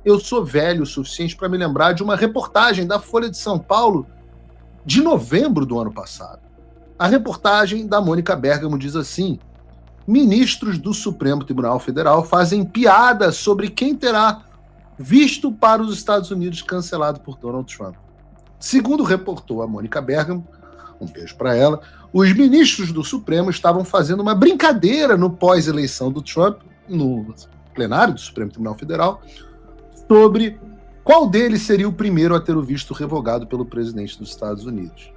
eu sou velho o suficiente para me lembrar de uma reportagem da Folha de São Paulo de novembro do ano passado. A reportagem da Mônica Bergamo diz assim: ministros do Supremo Tribunal Federal fazem piada sobre quem terá visto para os Estados Unidos cancelado por Donald Trump. Segundo reportou a Mônica Bergamo, um beijo para ela, os ministros do Supremo estavam fazendo uma brincadeira no pós-eleição do Trump, no plenário do Supremo Tribunal Federal, sobre qual deles seria o primeiro a ter o visto revogado pelo presidente dos Estados Unidos.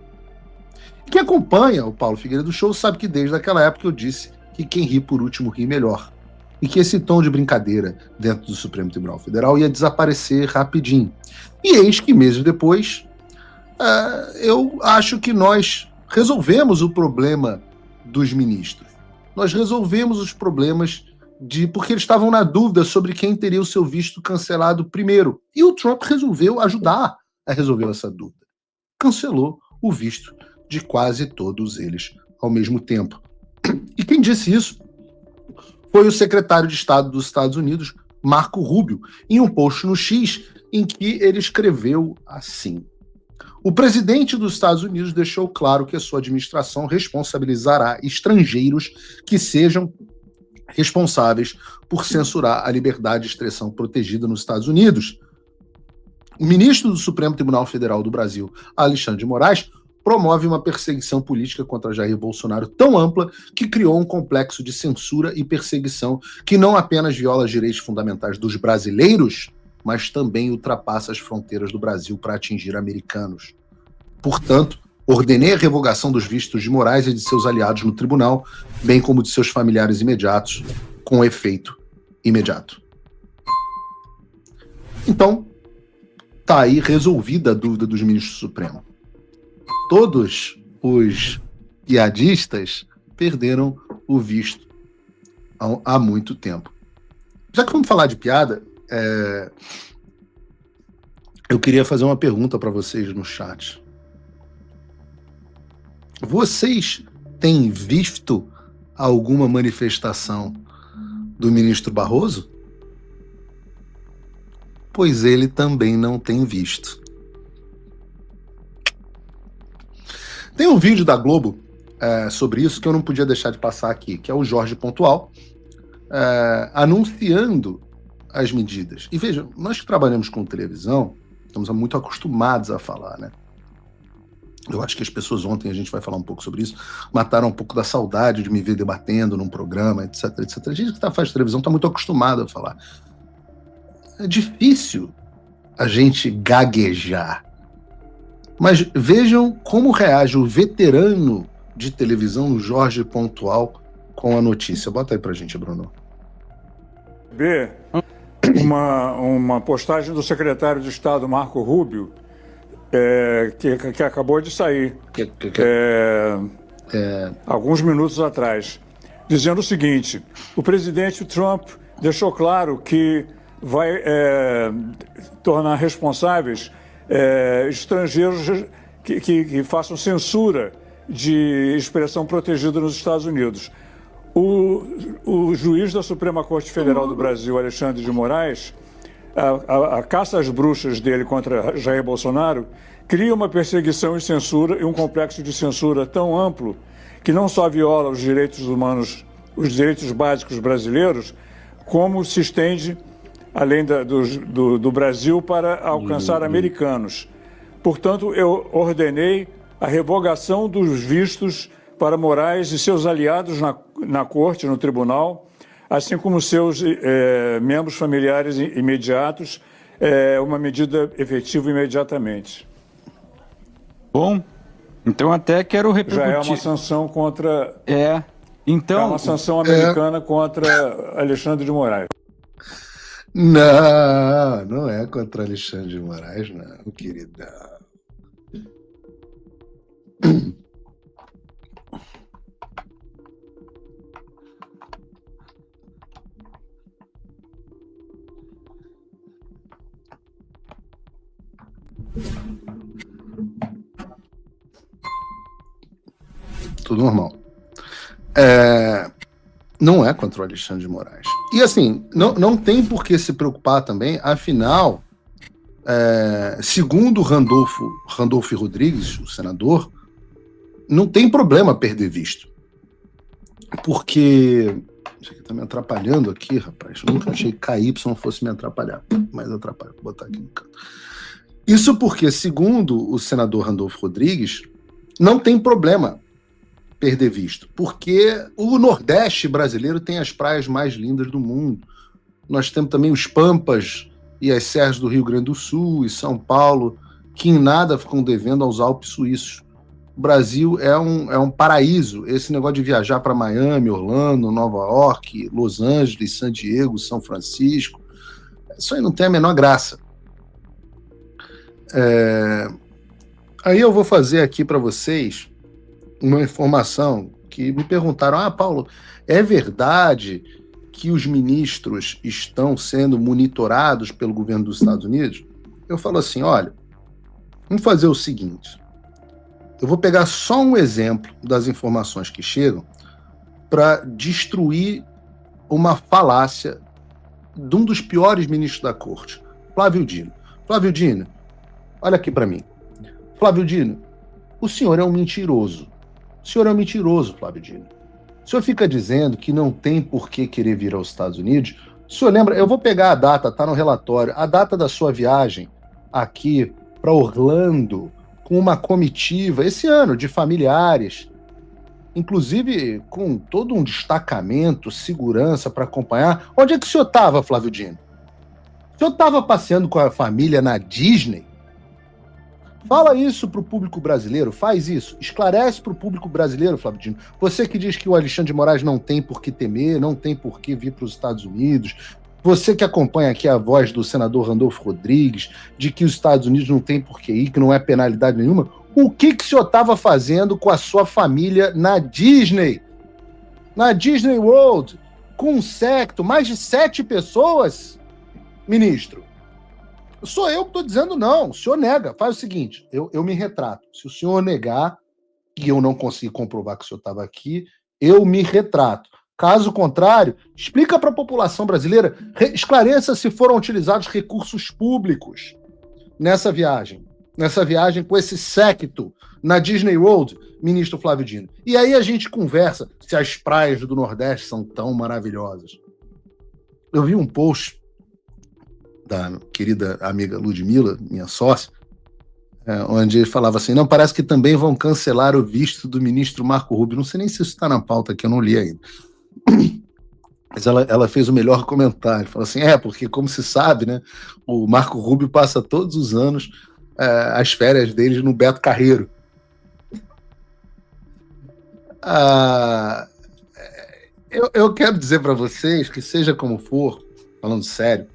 Quem acompanha o Paulo Figueiredo Show sabe que desde aquela época eu disse que quem ri por último ri melhor. E que esse tom de brincadeira dentro do Supremo Tribunal Federal ia desaparecer rapidinho. E eis que meses depois, eu acho que nós resolvemos o problema dos ministros. Nós resolvemos os problemas porque eles estavam na dúvida sobre quem teria o seu visto cancelado primeiro. E o Trump resolveu ajudar a resolver essa dúvida. Cancelou o visto de quase todos eles ao mesmo tempo. E quem disse isso foi o secretário de Estado dos Estados Unidos, Marco Rubio, em um post no X, em que ele escreveu assim: o presidente dos Estados Unidos deixou claro que a sua administração responsabilizará estrangeiros que sejam responsáveis por censurar a liberdade de expressão protegida nos Estados Unidos. O ministro do Supremo Tribunal Federal do Brasil, Alexandre de Moraes, promove uma perseguição política contra Jair Bolsonaro tão ampla que criou um complexo de censura e perseguição que não apenas viola os direitos fundamentais dos brasileiros, mas também ultrapassa as fronteiras do Brasil para atingir americanos. Portanto, ordenei a revogação dos vistos de Moraes e de seus aliados no tribunal, bem como de seus familiares imediatos, com efeito imediato. Então, está aí resolvida a dúvida dos ministros do Supremo. Todos os piadistas perderam o visto há muito tempo. Já que vamos falar de piada, eu queria fazer uma pergunta para vocês no chat. Vocês têm visto alguma manifestação do ministro Barroso? Pois ele também não tem visto. Tem um vídeo da Globo sobre isso que eu não podia deixar de passar aqui, que é o Jorge Pontual anunciando as medidas. E vejam, nós que trabalhamos com televisão, estamos muito acostumados a falar, né? Eu acho que as pessoas ontem, a gente vai falar um pouco sobre isso, mataram um pouco da saudade de me ver debatendo num programa, etc, etc. A gente que faz televisão está muito acostumado a falar. É difícil a gente gaguejar. Mas vejam como reage o veterano de televisão, Jorge Pontual, com a notícia. Bota aí pra gente, Bruno. Uma postagem do secretário de Estado, Marco Rubio, que acabou de sair alguns minutos atrás, dizendo o seguinte: o presidente Trump deixou claro que vai tornar responsáveis estrangeiros que façam censura de expressão protegida nos Estados Unidos. O juiz da Suprema Corte Federal do Brasil, Alexandre de Moraes, a caça às bruxas dele contra Jair Bolsonaro cria uma perseguição e censura e um complexo de censura tão amplo que não só viola os direitos humanos, os direitos básicos brasileiros, como se estende além do Brasil para alcançar americanos. Portanto, eu ordenei a revogação dos vistos para Moraes e seus aliados na corte, no tribunal, assim como seus membros familiares imediatos, uma medida efetiva imediatamente. Bom, então até quero repercutir. Já é uma sanção contra... então... É uma sanção americana contra Alexandre de Moraes. Não, não é contra Alexandre de Moraes, não, querida. Tudo normal. Não é contra o Alexandre de Moraes. E assim, não tem por que se preocupar também, afinal, segundo Randolfo Rodrigues, o senador, não tem problema perder visto. Porque... Isso aqui tá me atrapalhando aqui, rapaz. Eu nunca achei que KY fosse me atrapalhar. Mas atrapalha. Vou botar aqui no canto. Isso porque, segundo o senador Randolfo Rodrigues, não tem problema perder visto. Porque o Nordeste brasileiro tem as praias mais lindas do mundo. Nós temos também os Pampas e as serras do Rio Grande do Sul e São Paulo, que em nada ficam devendo aos Alpes suíços. O Brasil é um paraíso. Esse negócio de viajar para Miami, Orlando, Nova York, Los Angeles, San Diego, São Francisco, isso aí não tem a menor graça. Aí eu vou fazer aqui para vocês uma informação que me perguntaram: Paulo, é verdade que os ministros estão sendo monitorados pelo governo dos Estados Unidos? Eu falo assim, olha, vamos fazer o seguinte. Eu vou pegar só um exemplo das informações que chegam para destruir uma falácia de um dos piores ministros da corte, Flávio Dino. Flávio Dino, olha aqui para mim. Flávio Dino, o senhor é um mentiroso. O senhor é um mentiroso, Flávio Dino. O senhor fica dizendo que não tem por que querer vir aos Estados Unidos. O senhor lembra, eu vou pegar a data, tá no relatório, a data da sua viagem aqui para Orlando, com uma comitiva, esse ano, de familiares, inclusive com todo um destacamento, segurança para acompanhar. Onde é que o senhor estava, Flávio Dino? O senhor estava passeando com a família na Disney? Fala isso para o público brasileiro, faz isso, esclarece para o público brasileiro, Flávio Dino. Você que diz que o Alexandre de Moraes não tem por que temer, não tem por que vir para os Estados Unidos, você que acompanha aqui a voz do senador Randolfo Rodrigues, de que os Estados Unidos não tem por que ir, que não é penalidade nenhuma, o que o senhor estava fazendo com a sua família na Disney? Na Disney World, com um séquito, mais de 7 pessoas, ministro? Sou eu que estou dizendo não, o senhor nega. Faz o seguinte, eu me retrato. Se o senhor negar e eu não conseguir comprovar que o senhor estava aqui, eu me retrato. Caso contrário, explica para a população brasileira, esclareça se foram utilizados recursos públicos nessa viagem com esse séquito na Disney World, ministro Flávio Dino. E aí a gente conversa se as praias do Nordeste são tão maravilhosas. Eu vi um post da querida amiga Ludmila, minha sócia, onde ele falava assim, não, parece que também vão cancelar o visto do ministro Marco Rubio. Não sei nem se isso está na pauta, que eu não li ainda. Mas ela fez o melhor comentário, falou assim, porque como se sabe, né, o Marco Rubio passa todos os anos as férias dele no Beto Carreiro. Eu quero dizer para vocês que, seja como for, falando sério,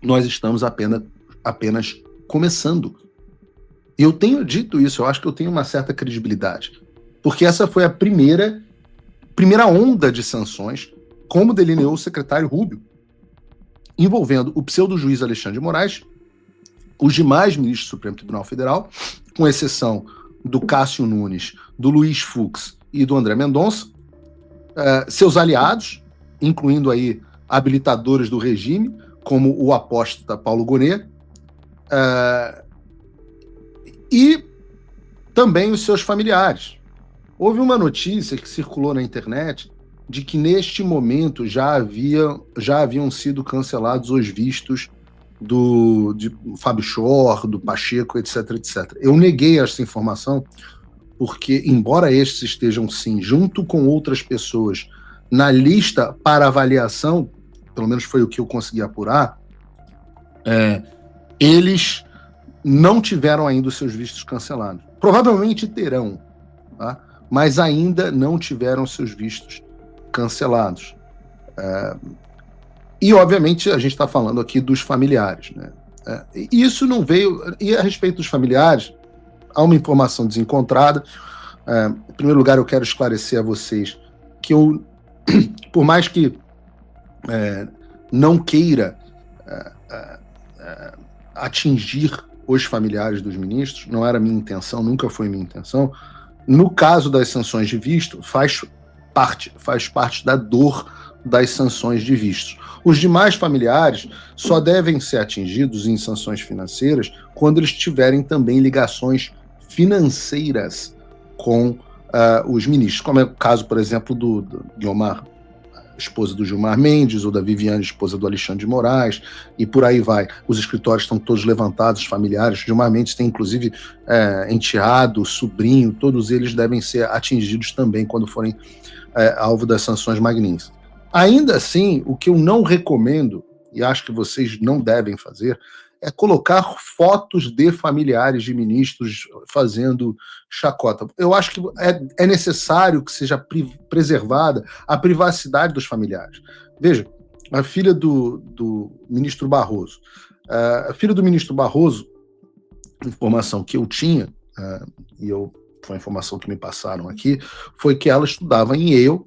nós estamos apenas começando. E eu tenho dito isso, eu acho que eu tenho uma certa credibilidade, porque essa foi a primeira onda de sanções, como delineou o secretário Rubio, envolvendo o pseudo-juiz Alexandre de Moraes, os demais ministros do Supremo Tribunal Federal, com exceção do Cássio Nunes, do Luiz Fux e do André Mendonça, seus aliados, incluindo aí habilitadores do regime, como o apóstata Paulo Gonet, e também os seus familiares. Houve uma notícia que circulou na internet de que neste momento já haviam sido cancelados os vistos de Fábio Chor, do Pacheco, etc, etc. Eu neguei essa informação porque, embora estes estejam, sim, junto com outras pessoas, na lista para avaliação, pelo menos foi o que eu consegui apurar, eles não tiveram ainda os seus vistos cancelados. Provavelmente terão, tá? Mas ainda não tiveram seus vistos cancelados. E, obviamente, a gente está falando aqui dos familiares, né? E isso não veio... E a respeito dos familiares, há uma informação desencontrada. Em primeiro lugar, eu quero esclarecer a vocês que eu, por mais que não queira atingir os familiares dos ministros, não era minha intenção, nunca foi minha intenção. No caso das sanções de visto, faz parte da dor das sanções de vistos. Os demais familiares só devem ser atingidos em sanções financeiras quando eles tiverem também ligações financeiras com os ministros, como é o caso, por exemplo, do Guiomar, esposa do Gilmar Mendes, ou da Viviane, esposa do Alexandre de Moraes, e por aí vai. Os escritórios estão todos levantados, familiares. Gilmar Mendes tem, inclusive, enteado, sobrinho, todos eles devem ser atingidos também quando forem alvo das sanções magníficas. Ainda assim, o que eu não recomendo, e acho que vocês não devem fazer, é colocar fotos de familiares de ministros fazendo chacota. Eu acho que é necessário que seja preservada a privacidade dos familiares. Veja, a filha do ministro Barroso. A filha do ministro Barroso, informação que eu tinha, foi a informação que me passaram aqui, foi que ela estudava em Yale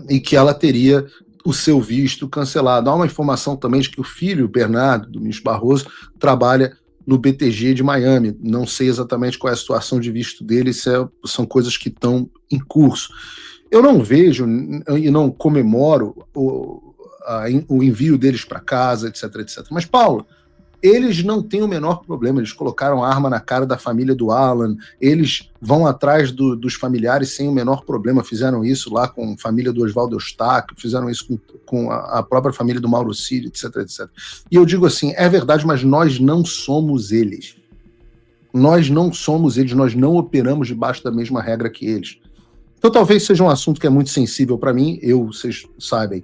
e que ela teria o seu visto cancelado. Há uma informação também de que o filho, Bernardo, do ministro Barroso, trabalha no BTG de Miami. Não sei exatamente qual é a situação de visto dele, são coisas que estão em curso. Eu não vejo e não comemoro o envio deles para casa, etc, etc. Mas, Paulo, eles não têm o menor problema, eles colocaram arma na cara da família do Alan, eles vão atrás dos familiares sem o menor problema, fizeram isso lá com a família do Oswaldo Eustáquio, fizeram isso com a própria família do Mauro Cid, etc, etc. E eu digo assim, é verdade, mas nós não somos eles. Nós não somos eles, nós não operamos debaixo da mesma regra que eles. Então talvez seja um assunto que é muito sensível para mim. Eu, vocês sabem,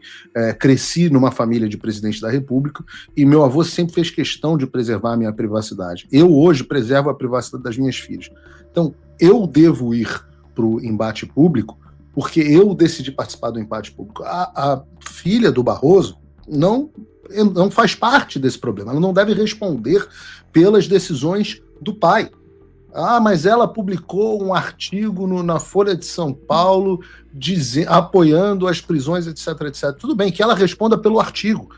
cresci numa família de presidente da República e meu avô sempre fez questão de preservar a minha privacidade. Eu hoje preservo a privacidade das minhas filhas. Então eu devo ir para o embate público porque eu decidi participar do embate público. A filha do Barroso não faz parte desse problema. Ela não deve responder pelas decisões do pai. Mas ela publicou um artigo na Folha de São Paulo apoiando as prisões, etc, etc. Tudo bem, que ela responda pelo artigo.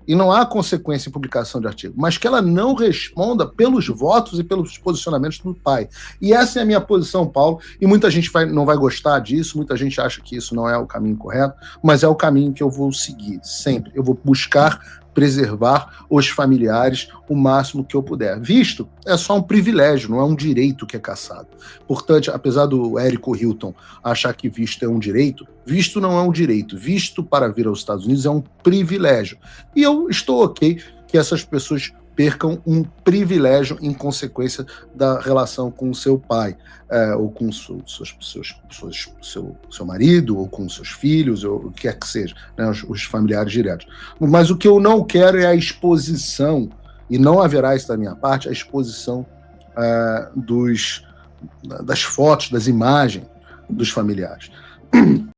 E não há consequência em publicação de artigo. Mas que ela não responda pelos votos e pelos posicionamentos do pai. E essa é a minha posição, Paulo. E muita gente não vai gostar disso, muita gente acha que isso não é o caminho correto, mas é o caminho que eu vou seguir, sempre. Eu vou buscar preservar os familiares o máximo que eu puder. Visto é só um privilégio, não é um direito que é cassado. Portanto, apesar do Érico Hilton achar que visto é um direito, visto não é um direito. Visto para vir aos Estados Unidos é um privilégio. E eu estou ok que essas pessoas percam um privilégio em consequência da relação com o seu pai, ou com seu marido, ou com seus filhos, ou o que quer que seja, né, os familiares diretos. Mas o que eu não quero é a exposição, e não haverá isso da minha parte, a exposição das fotos, das imagens dos familiares.